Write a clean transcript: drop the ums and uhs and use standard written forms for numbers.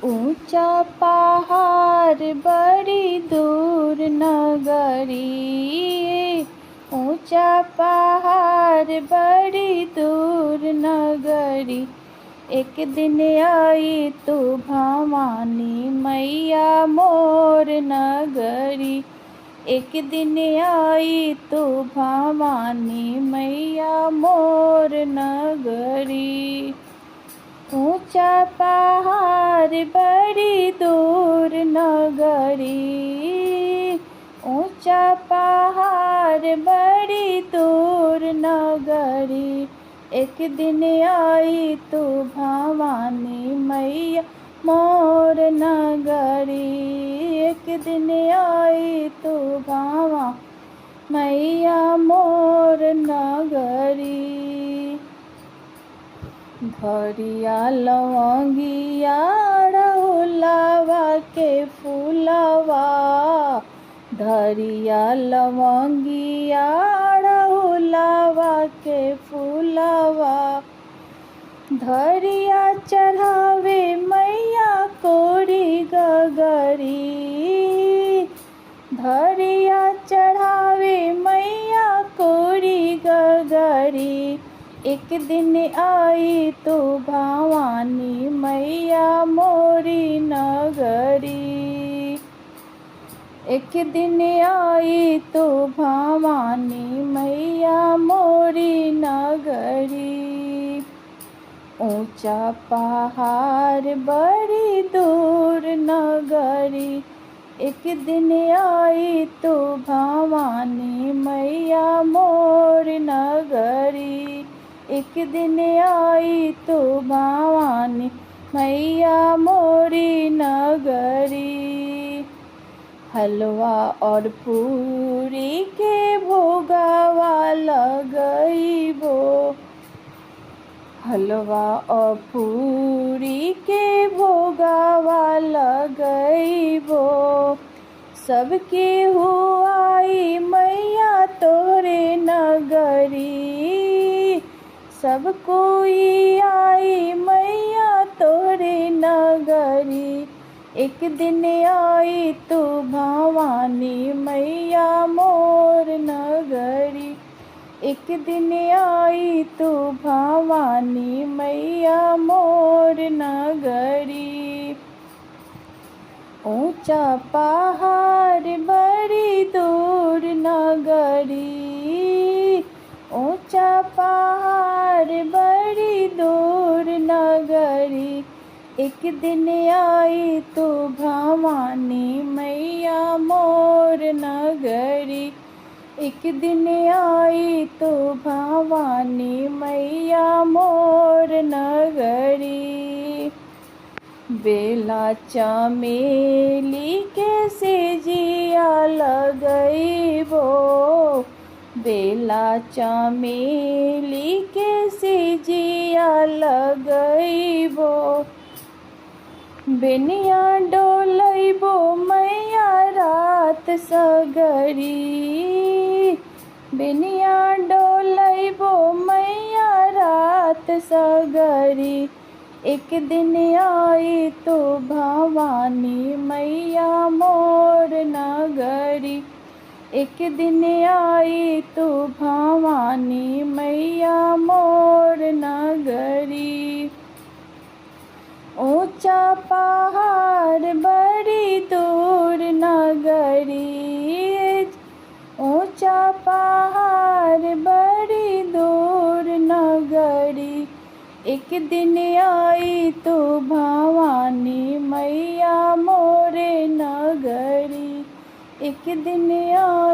ऊंचा पहाड़ बड़ी दूर नगरी, ऊंचा पहाड़ बड़ी दूर नगरी। एक दिन आई तू भवानी मैया मोर नगरी, एक दिन आई तू भवानी मैया मोर नगरी। ऊंचा पहाड़ बड़ी दूर नगरी, ऊंचा पहाड़ बड़ी दूर नगरी। एक दिन आई तू भवानी मैया मोर नगरी, एक दिन आई तू भवानी मैया मोर नगरी। धरिया लवंगिया अड़हुलवा के फूलवा, धरिया लवंगिया अड़हुलवा के फूलवा। धरिया चढ़ावे मैया कोरी गगरी, धरिया चढ़ावे मैया कोरी गगरी। एक दिन आई तू भवानी मैया मोरी नगरी, एक दिन आई तू भवानी मैया मोरी नगरी। ऊंचा पहाड़ बड़ी दूर नगरी, एक दिन आई तू भवानी मैया मोर नगरी, एक दिन आई तू भवानी मैया मोरी नगरी। हलवा और पूरी के भोगावा लगइबो, हलवा और पूरी के भोगावा लगइबो। सबके हुआई मैया तोरे नगरी, सब कोई आई मैया तोरे नगरी। एक दिन आई तू भवानी मैया मोर नगरी, एक दिन आई तू भवानी मैया मोर नगरी। ऊंचा पहाड़ बड़ी दूर नगरी, ऊंचा पहाड़ बड़ी दूर नगरी। एक दिन आई तू भवानी मैया मोर नगरी, एक दिन आई तू भवानी मैया मोर नगरी। बेला चमेली के सेजिया लगइबो, बेला चमेली के सेजिया लगइबो। बेनिया डोलइबो मैया रात सगरी, बेनिया डोलइबो मैया रात सगरी। एक दिन आई तू भवानी मैया मोर नगरी, एक दिन आई तू भवानी मैया मोर नगरी। ऊंचा पहाड़ बड़ी दूर नगरी, ऊंचा पहाड़ बड़ी दूर नगरी। एक दिन आई तू भवानी मैया मोरे नगरी, एक दिन आई